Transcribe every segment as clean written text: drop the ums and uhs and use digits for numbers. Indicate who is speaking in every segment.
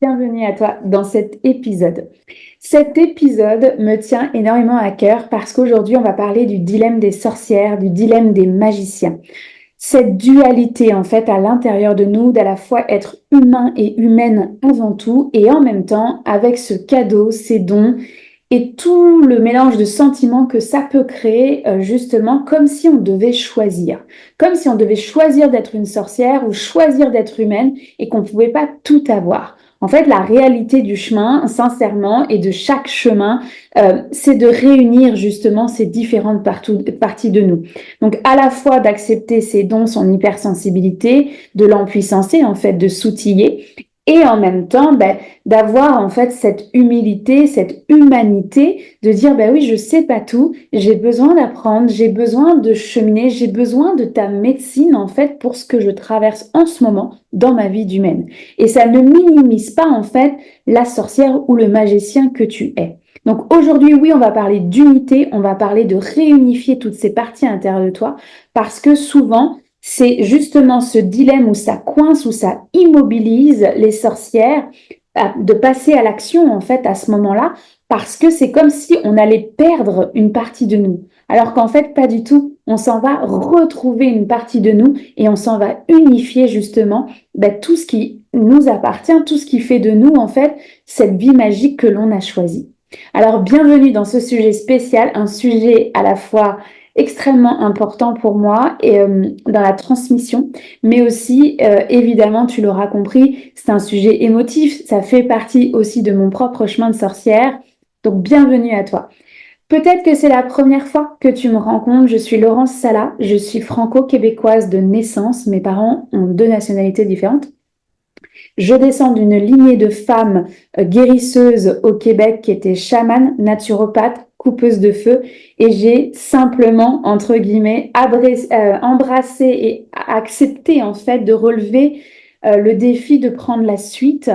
Speaker 1: Bienvenue à toi dans cet épisode. Cet épisode me tient énormément à cœur parce qu'aujourd'hui, on va parler du dilemme des sorcières, du dilemme des magiciens. Cette dualité, en fait, à l'intérieur de nous, d'à la fois être humain et humaine avant tout, et en même temps, avec ce cadeau, ces dons, et tout le mélange de sentiments que ça peut créer, justement, comme si on devait choisir. Comme si on devait choisir d'être une sorcière ou choisir d'être humaine et qu'on ne pouvait pas tout avoir. En fait, la réalité du chemin, sincèrement, et de chaque chemin, c'est de réunir justement ces différentes parties de nous. Donc, à la fois d'accepter ses dons, son hypersensibilité, de l'empuissancer, en fait, de s'outiller, et en même temps, d'avoir en fait cette humilité, cette humanité, de dire, oui, je sais pas tout, j'ai besoin d'apprendre, j'ai besoin de cheminer, j'ai besoin de ta médecine, en fait, pour ce que je traverse en ce moment dans ma vie d'humaine. Et ça ne minimise pas, en fait, la sorcière ou le magicien que tu es. Donc aujourd'hui, oui, on va parler d'unité, on va parler de réunifier toutes ces parties à l'intérieur de toi, parce que souvent, c'est justement ce dilemme où ça coince, où ça immobilise les sorcières de passer à l'action, en fait, à ce moment-là, parce que c'est comme si on allait perdre une partie de nous. Alors qu'en fait, pas du tout. On s'en va retrouver une partie de nous et on s'en va unifier justement tout ce qui nous appartient, tout ce qui fait de nous, en fait, cette vie magique que l'on a choisie. Alors, bienvenue dans ce sujet spécial, un sujet à la fois extrêmement important pour moi et dans la transmission, mais aussi, évidemment, tu l'auras compris, c'est un sujet émotif, ça fait partie aussi de mon propre chemin de sorcière, donc bienvenue à toi. Peut-être que c'est la première fois que tu me rencontres, je suis Laurence Sala, je suis franco-québécoise de naissance, mes parents ont deux nationalités différentes. Je descends d'une lignée de femmes guérisseuses au Québec qui étaient chamanes, naturopathes, coupeuses de feu et j'ai simplement, entre guillemets, embrassé et accepté en fait de relever le défi de prendre la suite,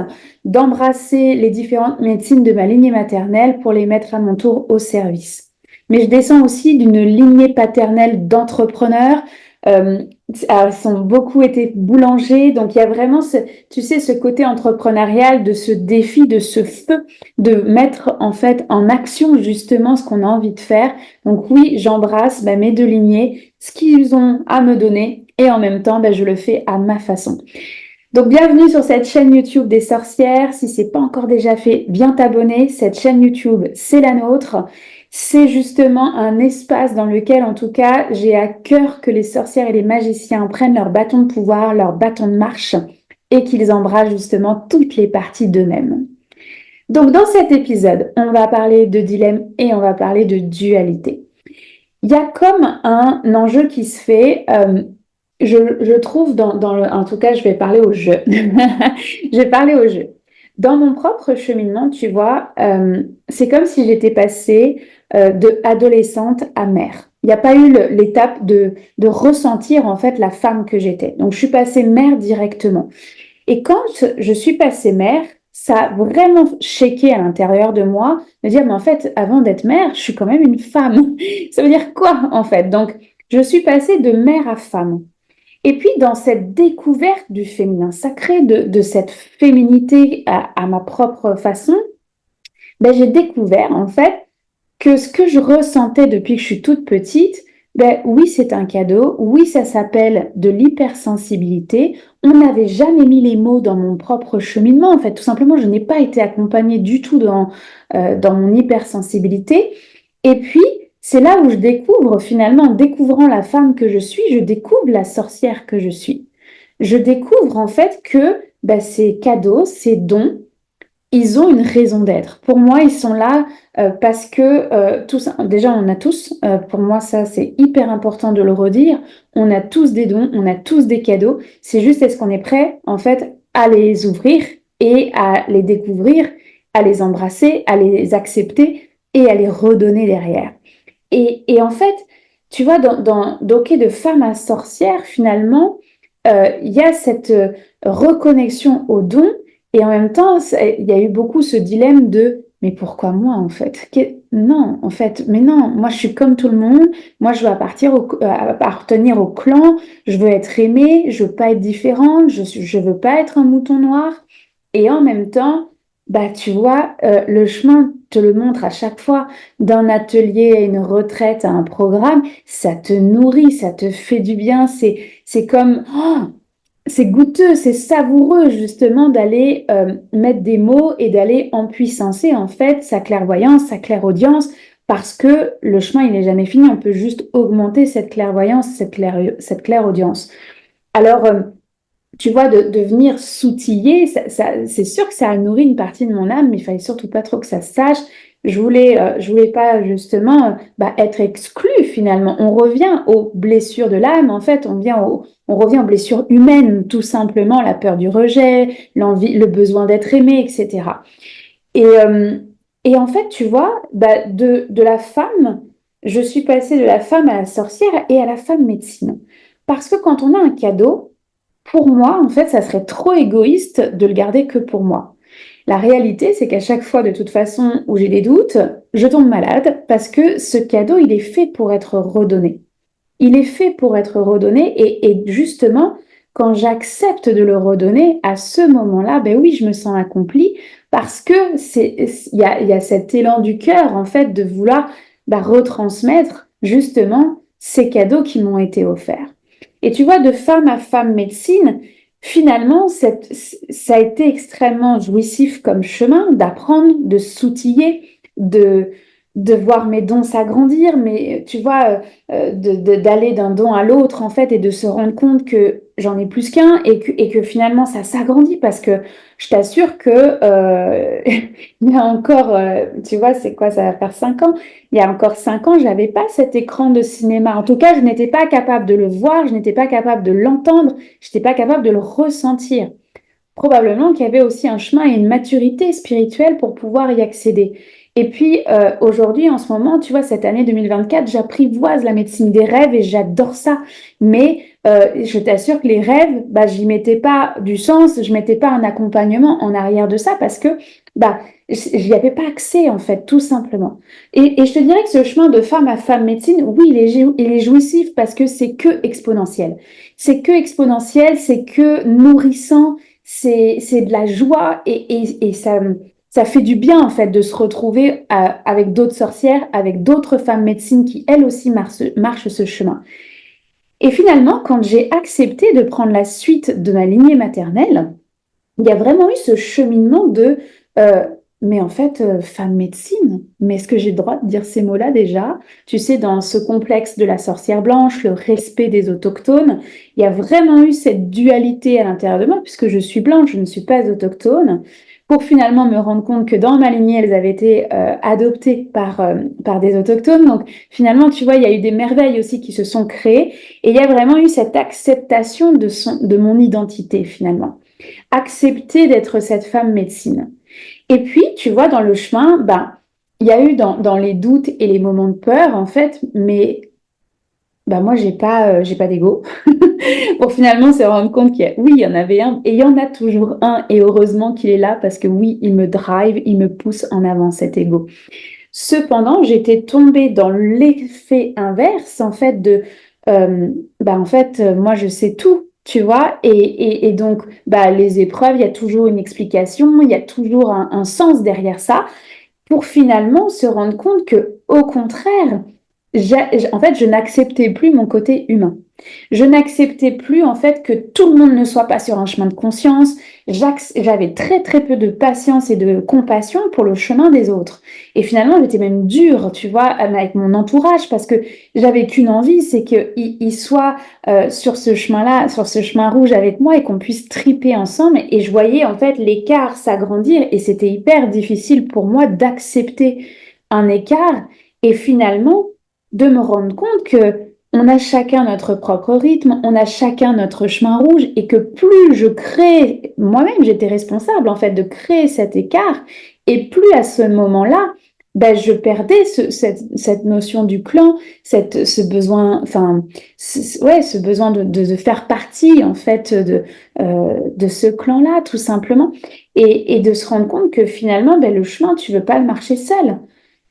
Speaker 1: d'embrasser les différentes médecines de ma lignée maternelle pour les mettre à mon tour au service. Mais je descends aussi d'une lignée paternelle d'entrepreneurs. Ils ont beaucoup été boulangers, donc il y a vraiment tu sais, ce côté entrepreneurial de ce défi, de ce feu, de mettre en fait en action justement ce qu'on a envie de faire. Donc oui, j'embrasse mes deux lignées, ce qu'ils ont à me donner et en même temps, je le fais à ma façon. Donc bienvenue sur cette chaîne YouTube des sorcières. Si c'est pas encore déjà fait, bien t'abonner. Cette chaîne YouTube, c'est la nôtre. C'est justement un espace dans lequel, en tout cas, j'ai à cœur que les sorcières et les magiciens prennent leur bâton de pouvoir, leur bâton de marche et qu'ils embrassent justement toutes les parties d'eux-mêmes. Donc dans cet épisode, on va parler de dilemme et on va parler de dualité. Il y a comme un enjeu qui se fait, je trouve en tout cas, je vais parler au jeu. Je vais parler au jeu. Dans mon propre cheminement, tu vois, c'est comme si j'étais passée de adolescente à mère. Il n'y a pas eu l'étape de ressentir en fait la femme que j'étais. Donc, je suis passée mère directement. Et quand je suis passée mère, ça a vraiment shaké à l'intérieur de moi, de dire, mais en fait, avant d'être mère, je suis quand même une femme. Ça veut dire quoi, en fait? Donc, je suis passée de mère à femme. Et puis, dans cette découverte du féminin sacré, de cette féminité à ma propre façon, j'ai découvert, en fait, que ce que je ressentais depuis que je suis toute petite, oui, c'est un cadeau, oui, ça s'appelle de l'hypersensibilité. On n'avait jamais mis les mots dans mon propre cheminement, en fait, tout simplement, je n'ai pas été accompagnée du tout dans mon hypersensibilité. Et puis, c'est là où je découvre, finalement, en découvrant la femme que je suis, je découvre la sorcière que je suis. Je découvre, en fait, que ces cadeaux, ces dons, ils ont une raison d'être. Pour moi, ils sont là parce que déjà, on a tous, pour moi, ça, c'est hyper important de le redire, on a tous des dons, on a tous des cadeaux. C'est juste, est-ce qu'on est prêt, en fait, à les ouvrir et à les découvrir, à les embrasser, à les accepter et à les redonner derrière. Et en fait, tu vois, OK, de femme à sorcière, finalement, il y a cette reconnexion aux dons et en même temps, il y a eu beaucoup ce dilemme de mais pourquoi moi en fait? Non, en fait, mais non, moi je suis comme tout le monde, moi je veux appartenir au clan, je veux être aimée, je veux pas être différente, je veux pas être un mouton noir. Et en même temps, bah, tu vois, le chemin te le montre à chaque fois, d'un atelier à une retraite, à un programme, ça te nourrit, ça te fait du bien, c'est comme, oh, c'est goûteux, c'est savoureux justement d'aller mettre des mots et d'aller empuissancer en fait sa clairvoyance, sa clairaudience, parce que le chemin il n'est jamais fini, on peut juste augmenter cette clairvoyance, cette clairaudience. Alors, tu vois, de venir s'outiller, c'est sûr que ça a nourri une partie de mon âme, mais il fallait surtout pas trop que ça se sache. Je voulais pas justement bah, être exclue finalement. On revient aux blessures de l'âme, en fait, on revient aux blessures humaines, tout simplement, la peur du rejet, l'envie, le besoin d'être aimé, etc. Et, euh, et en fait, tu vois, bah, de la femme, je suis passée de la femme à la sorcière et à la femme médecine. Parce que quand on a un cadeau, pour moi, en fait, ça serait trop égoïste de le garder que pour moi. La réalité, c'est qu'à chaque fois, de toute façon, où j'ai des doutes, je tombe malade parce que ce cadeau, il est fait pour être redonné. Il est fait pour être redonné et justement, quand j'accepte de le redonner, à ce moment-là, ben oui, je me sens accomplie parce que il y a cet élan du cœur, en fait, de vouloir bah, retransmettre justement ces cadeaux qui m'ont été offerts. Et tu vois, de femme à femme médecine, finalement, ça a été extrêmement jouissif comme chemin d'apprendre, de s'outiller, de, de voir mes dons s'agrandir, mais tu vois, d'aller d'un don à l'autre, en fait, et de se rendre compte que j'en ai plus qu'un et que finalement, ça s'agrandit parce que je t'assure que il y a encore, tu vois, c'est quoi, ça va faire 5 ans. Il y a encore 5 ans, j'avais pas cet écran de cinéma. En tout cas, je n'étais pas capable de le voir, je n'étais pas capable de l'entendre, je n'étais pas capable de le ressentir. Probablement qu'il y avait aussi un chemin et une maturité spirituelle pour pouvoir y accéder. Et puis aujourd'hui, en ce moment, tu vois, cette année 2024, j'apprivoise la médecine des rêves et j'adore ça. Mais je t'assure que les rêves, bah, j'y mettais pas du sens, je mettais pas un accompagnement en arrière de ça parce que bah, j'y avais pas accès en fait, tout simplement. Et je te dirais que ce chemin de femme à femme médecine, oui, il est jouissif parce que c'est que exponentiel. C'est que exponentiel, c'est que nourrissant, c'est de la joie et ça fait du bien en fait de se retrouver avec d'autres sorcières, avec d'autres femmes médecines qui elles aussi marchent ce chemin. Et finalement, quand j'ai accepté de prendre la suite de ma lignée maternelle, il y a vraiment eu ce cheminement de euh, mais en fait, femme médecine, mais est-ce que j'ai le droit de dire ces mots-là déjà? Tu sais, dans ce complexe de la sorcière blanche, le respect des autochtones, il y a vraiment eu cette dualité à l'intérieur de moi, puisque je suis blanche, je ne suis pas autochtone, pour finalement me rendre compte que dans ma lignée, elles avaient été adoptées par des autochtones. Donc finalement, tu vois, il y a eu des merveilles aussi qui se sont créées, et il y a vraiment eu cette acceptation de mon identité finalement. Accepter d'être cette femme médecine. Et puis, tu vois, dans le chemin, ben, il y a eu dans les doutes et les moments de peur, en fait, mais ben, moi, j'ai pas d'ego. Pour finalement se rendre compte oui, il y en avait un, et il y en a toujours un, et heureusement qu'il est là, parce que oui, il me drive, il me pousse en avant, cet ego. Cependant, j'étais tombée dans l'effet inverse, en fait, en fait, moi, je sais tout, tu vois, et donc, bah, les épreuves, il y a toujours une explication, il y a toujours un sens derrière ça, pour finalement se rendre compte que, au contraire, en fait, je n'acceptais plus mon côté humain. Je n'acceptais plus en fait que tout le monde ne soit pas sur un chemin de conscience. J'avais très très peu de patience et de compassion pour le chemin des autres. Et finalement, j'étais même dure, tu vois, avec mon entourage parce que j'avais qu'une envie, c'est qu'ils soient sur ce chemin-là, sur ce chemin rouge avec moi et qu'on puisse triper ensemble. Et je voyais en fait l'écart s'agrandir et c'était hyper difficile pour moi d'accepter un écart et finalement de me rendre compte que on a chacun notre propre rythme, on a chacun notre chemin rouge et que plus je crée, moi-même j'étais responsable en fait de créer cet écart et plus à ce moment-là, ben, je perdais cette notion du clan, ce besoin, enfin, ouais, ce besoin de faire partie en fait de ce clan-là tout simplement et de se rendre compte que finalement, ben, le chemin, tu veux pas le marcher seul.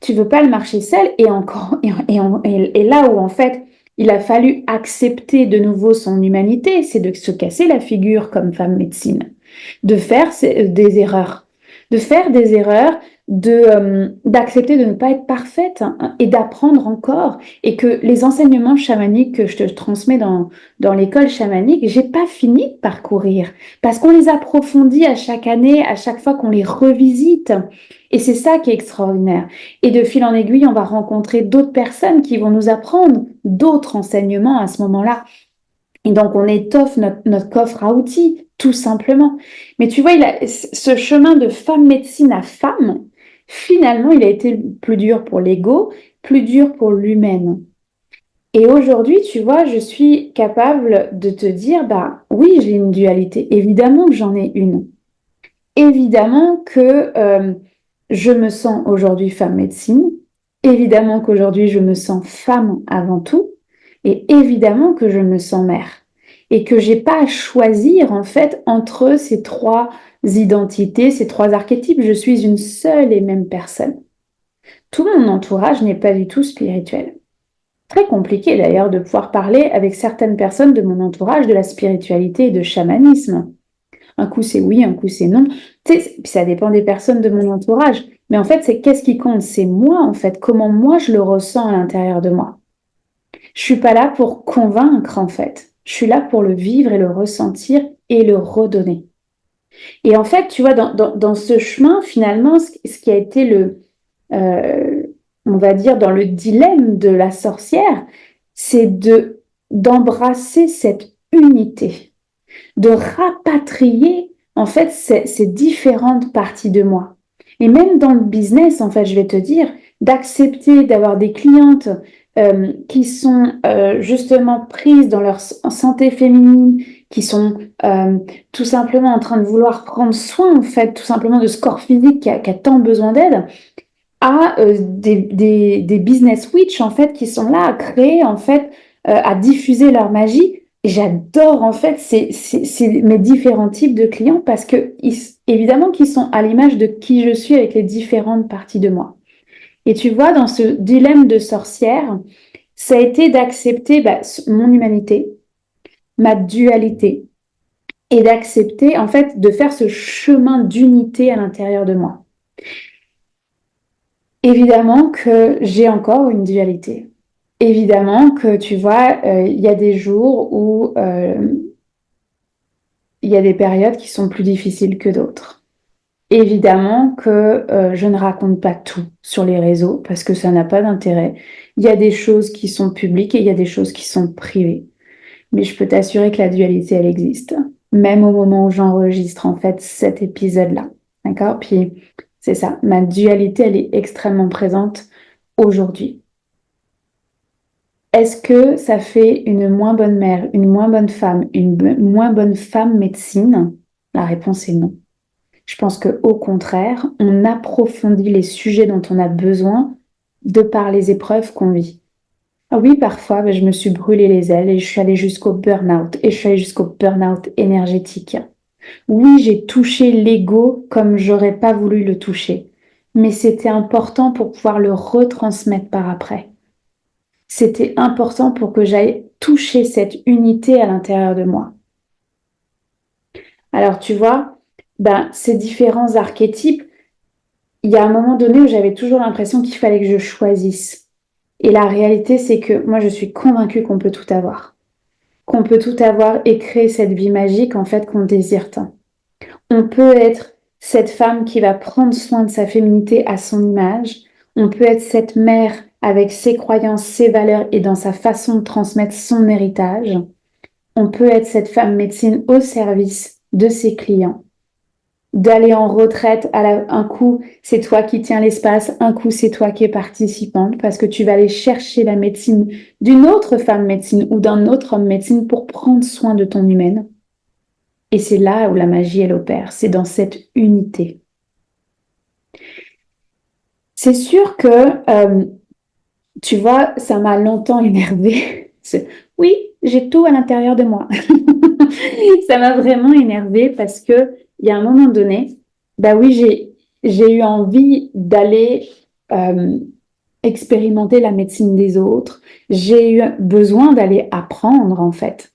Speaker 1: Tu veux pas le marcher seul et encore et là où en fait il a fallu accepter de nouveau son humanité, c'est de se casser la figure comme femme médecine. de faire des erreurs, de faire des erreurs, d'accepter de ne pas être parfaite, hein, et d'apprendre encore. Et que les enseignements chamaniques que je te transmets dans l'école chamanique, j'ai pas fini de parcourir parce qu'on les approfondit à chaque année, à chaque fois qu'on les revisite. Et c'est ça qui est extraordinaire. Et de fil en aiguille, on va rencontrer d'autres personnes qui vont nous apprendre d'autres enseignements à ce moment-là. Et donc, on étoffe notre coffre à outils, tout simplement. Mais tu vois, ce chemin de femme médecine à femme, finalement, il a été plus dur pour l'ego, plus dur pour l'humaine. Et aujourd'hui, tu vois, je suis capable de te dire, bah oui, j'ai une dualité. Évidemment que j'en ai une. Évidemment que je me sens aujourd'hui femme médecine. Évidemment qu'aujourd'hui, je me sens femme avant tout. Et évidemment que je me sens mère. Et que j'ai pas à choisir, en fait, entre ces trois identités, ces trois archétypes. Je suis une seule et même personne. Tout mon entourage n'est pas du tout spirituel. Très compliqué d'ailleurs de pouvoir parler avec certaines personnes de mon entourage de la spiritualité et de chamanisme. Un coup c'est oui, un coup c'est non. Tu sais, ça dépend des personnes de mon entourage. Mais en fait, c'est qu'est-ce qui compte? C'est moi, en fait, comment moi je le ressens à l'intérieur de moi. Je suis pas là pour convaincre, en fait. Je suis là pour le vivre et le ressentir et le redonner. Et en fait, tu vois, dans ce chemin, finalement, ce qui a été euh, on va dire, dans le dilemme de la sorcière, c'est d'embrasser cette unité, de rapatrier, en fait, ces différentes parties de moi. Et même dans le business, en fait, je vais te dire, d'accepter d'avoir des clientes qui sont justement prises dans leur santé féminine, qui sont tout simplement en train de vouloir prendre soin, en fait, tout simplement de ce corps physique qui a tant besoin d'aide, à des business witch, en fait, qui sont là à créer, en fait, à diffuser leur magie. Et j'adore, en fait, mes différents types de clients parce que, évidemment, qu'ils sont à l'image de qui je suis avec les différentes parties de moi. Et tu vois, dans ce dilemme de sorcière, ça a été d'accepter mon humanité, ma dualité, et d'accepter, en fait, de faire ce chemin d'unité à l'intérieur de moi. Évidemment que j'ai encore une dualité. Évidemment que, tu vois, il y a des jours où il y a des périodes qui sont plus difficiles que d'autres. Évidemment que je ne raconte pas tout sur les réseaux parce que ça n'a pas d'intérêt. Il y a des choses qui sont publiques et il y a des choses qui sont privées. Mais je peux t'assurer que la dualité, elle existe. Même au moment où j'enregistre, en fait, cet épisode-là. D'accord? Puis, c'est ça. Ma dualité, elle est extrêmement présente aujourd'hui. Est-ce que ça fait une moins bonne mère, une moins bonne femme, moins bonne femme médecine? La réponse est non. Je pense qu'au contraire, on approfondit les sujets dont on a besoin de par les épreuves qu'on vit. Ah oui, parfois, je me suis brûlé les ailes et je suis allée jusqu'au burn-out. Et je suis allée jusqu'au burn-out énergétique. Oui, j'ai touché l'ego comme j'aurais pas voulu le toucher. Mais c'était important pour pouvoir le retransmettre par après. C'était important pour que j'aille toucher cette unité à l'intérieur de moi. Alors, tu vois, ces différents archétypes, il y a un moment donné où j'avais toujours l'impression qu'il fallait que je choisisse. Et la réalité, c'est que moi, je suis convaincue qu'on peut tout avoir. Qu'on peut tout avoir et créer cette vie magique, en fait, qu'on désire tant. On peut être cette femme qui va prendre soin de sa féminité à son image. On peut être cette mère avec ses croyances, ses valeurs et dans sa façon de transmettre son héritage. On peut être cette femme médecine au service de ses clients. D'aller en retraite, un coup, c'est toi qui tiens l'espace, un coup, c'est toi qui es participante parce que tu vas aller chercher la médecine d'une autre femme médecine ou d'un autre homme médecine pour prendre soin de ton humaine. Et c'est là où la magie, elle opère, c'est dans cette unité. C'est sûr que, tu vois, ça m'a longtemps énervée. Oui, j'ai tout à l'intérieur de moi. Ça m'a vraiment énervée parce que il y a un moment donné, oui, j'ai eu envie d'aller expérimenter la médecine des autres. J'ai eu besoin d'aller apprendre, en fait.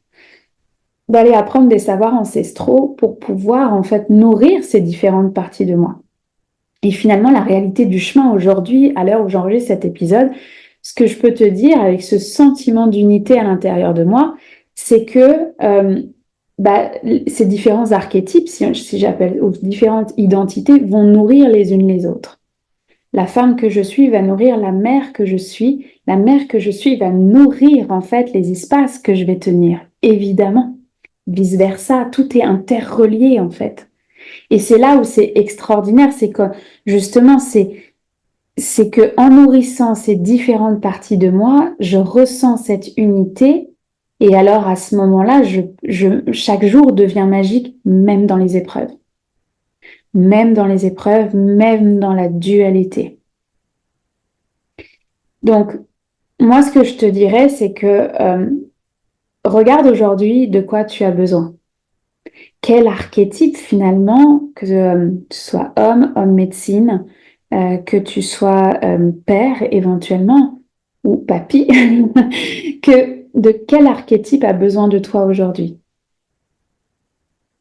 Speaker 1: d'aller apprendre des savoirs ancestraux pour pouvoir en fait nourrir ces différentes parties de moi. Et finalement, la réalité du chemin aujourd'hui, à l'heure où j'enregistre cet épisode, ce que je peux te dire avec ce sentiment d'unité à l'intérieur de moi, c'est que ces différents archétypes, si j'appelle, ou différentes identités, vont nourrir les unes les autres. La femme que je suis va nourrir la mère que je suis. La mère que je suis va nourrir en fait les espaces que je vais tenir, évidemment. Vice-versa, tout est interrelié en fait. Et c'est là où c'est extraordinaire, c'est que justement, c'est que en nourrissant ces différentes parties de moi, je ressens cette unité. Et alors à ce moment-là, chaque jour devient magique, même dans les épreuves. Même dans les épreuves, même dans la dualité. Donc, moi, ce que je te dirais, c'est que regarde aujourd'hui de quoi tu as besoin. Quel archétype finalement, que tu sois homme médecine, que tu sois père éventuellement, ou papy, de quel archétype a besoin de toi aujourd'hui?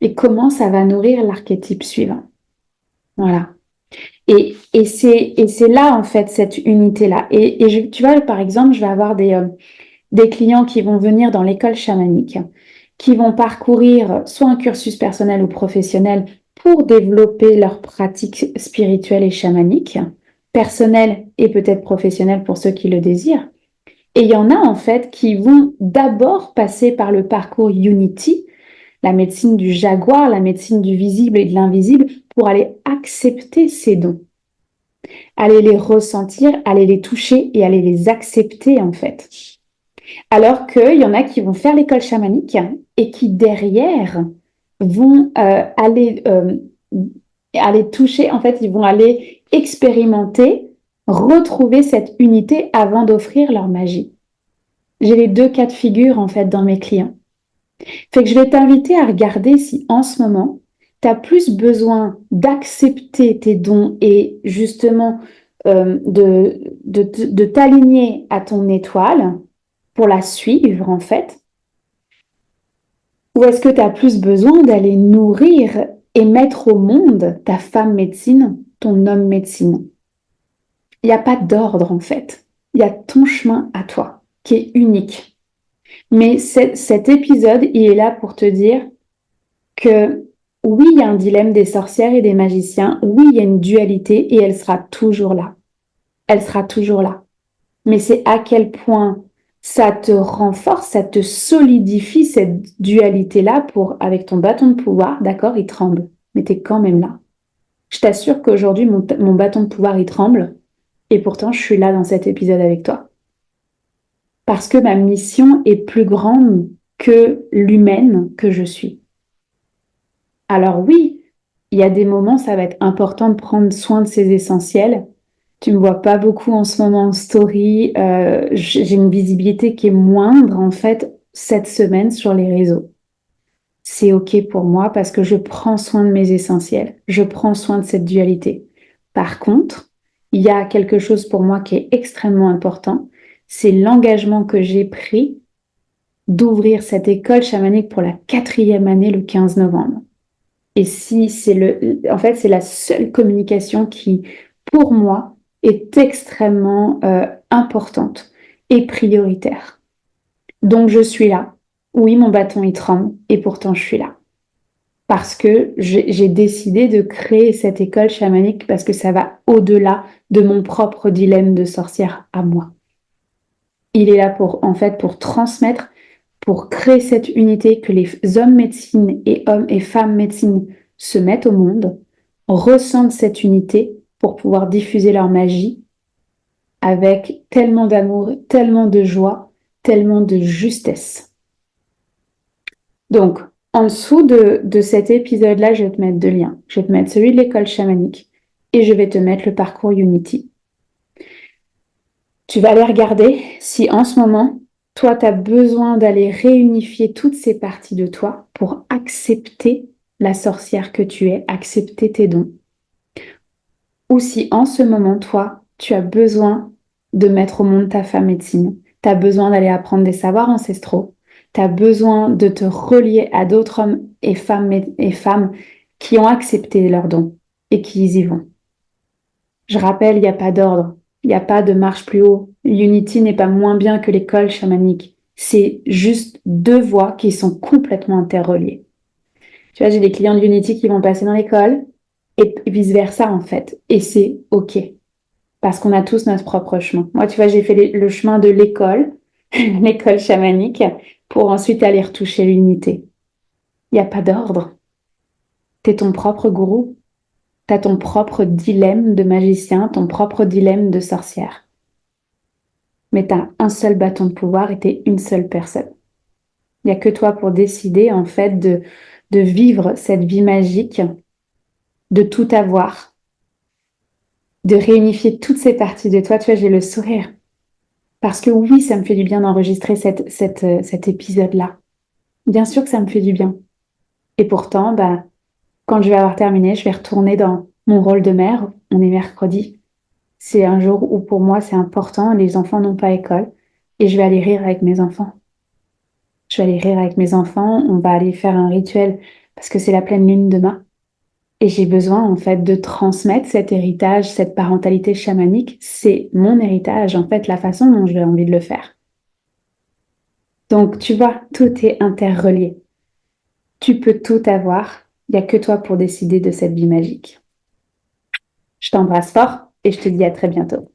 Speaker 1: Et comment ça va nourrir l'archétype suivant? Voilà. Et c'est là, en fait, cette unité-là. Tu vois, par exemple, je vais avoir des clients qui vont venir dans l'école chamanique, qui vont parcourir soit un cursus personnel ou professionnel pour développer leur pratique spirituelle et chamanique, personnelle et peut-être professionnelle pour ceux qui le désirent. Et il y en a en fait qui vont d'abord passer par le parcours Unity, la médecine du jaguar, la médecine du visible et de l'invisible, pour aller accepter ces dons, aller les ressentir, aller les toucher et aller les accepter en fait. Alors qu'il y en a qui vont faire l'école chamanique et qui derrière vont aller toucher, en fait, ils vont aller expérimenter, retrouver cette unité avant d'offrir leur magie. J'ai les deux cas de figure, en fait, dans mes clients. Fait que je vais t'inviter à regarder si en ce moment, tu as plus besoin d'accepter tes dons et justement de t'aligner à ton étoile pour la suivre en fait, ou est-ce que tu as plus besoin d'aller nourrir et mettre au monde ta femme médecine, ton homme médecine? Il n'y a pas d'ordre en fait, il y a ton chemin à toi qui est unique. Mais cet épisode, il est là pour te dire que oui, il y a un dilemme des sorcières et des magiciens, oui, il y a une dualité et elle sera toujours là. Elle sera toujours là. Mais c'est à quel point ça te renforce, ça te solidifie cette dualité-là pour, avec ton bâton de pouvoir, d'accord, il tremble, mais tu es quand même là. Je t'assure qu'aujourd'hui, mon bâton de pouvoir, il tremble, et pourtant, je suis là dans cet épisode avec toi. Parce que ma mission est plus grande que l'humaine que je suis. Alors oui, il y a des moments, ça va être important de prendre soin de ses essentiels. Tu me vois pas beaucoup en ce moment en story. J'ai une visibilité qui est moindre en fait cette semaine sur les réseaux. C'est OK pour moi parce que je prends soin de mes essentiels. Je prends soin de cette dualité. Par contre, il y a quelque chose pour moi qui est extrêmement important. C'est l'engagement que j'ai pris d'ouvrir cette école chamanique pour la 4e année le 15 novembre. Et si en fait, c'est la seule communication qui, pour moi, est extrêmement importante et prioritaire. Donc, je suis là. Oui, mon bâton, il tremble, et pourtant, je suis là. Parce que j'ai décidé de créer cette école chamanique parce que ça va au-delà de mon propre dilemme de sorcière à moi. Il est là en fait, pour transmettre, pour créer cette unité que les hommes médecine et hommes et femmes médecine se mettent au monde, ressentent cette unité pour pouvoir diffuser leur magie avec tellement d'amour, tellement de joie, tellement de justesse. Donc, en dessous de cet épisode-là, je vais te mettre 2 liens. Je vais te mettre celui de l'école chamanique et je vais te mettre le parcours Unity. Tu vas aller regarder si en ce moment, toi, tu as besoin d'aller réunifier toutes ces parties de toi pour accepter la sorcière que tu es, accepter tes dons. Ou si en ce moment, toi, tu as besoin de mettre au monde ta femme médecine, tu as besoin d'aller apprendre des savoirs ancestraux, Tu as besoin de te relier à d'autres hommes et femmes qui ont accepté leurs dons et qui y vont. Je rappelle, il n'y a pas d'ordre, il n'y a pas de marche plus haut. Unity n'est pas moins bien que l'école chamanique. C'est juste deux voies qui sont complètement interreliées. Tu vois, j'ai des clients de Unity qui vont passer dans l'école et vice-versa en fait. Et c'est OK. Parce qu'on a tous notre propre chemin. Moi, tu vois, j'ai fait le chemin de l'école, l'école chamanique, pour ensuite aller retoucher l'unité. Il n'y a pas d'ordre. Tu es ton propre gourou. Tu as ton propre dilemme de magicien, ton propre dilemme de sorcière. Mais tu as un seul bâton de pouvoir et tu es une seule personne. Il n'y a que toi pour décider, en fait, de vivre cette vie magique, de tout avoir, de réunifier toutes ces parties de toi. Tu vois, j'ai le sourire. Parce que oui, ça me fait du bien d'enregistrer cet épisode-là. Bien sûr que ça me fait du bien. Et pourtant, bah, quand je vais avoir terminé, je vais retourner dans mon rôle de mère. On est mercredi. C'est un jour où pour moi c'est important. Les enfants n'ont pas école. Et je vais aller rire avec mes enfants. Je vais aller rire avec mes enfants. On va aller faire un rituel parce que c'est la pleine lune demain. Et j'ai besoin en fait de transmettre cet héritage, cette parentalité chamanique. C'est mon héritage, en fait, la façon dont j'ai envie de le faire. Donc, tu vois, tout est interrelié. Tu peux tout avoir. Il n'y a que toi pour décider de cette vie magique. Je t'embrasse fort et je te dis à très bientôt.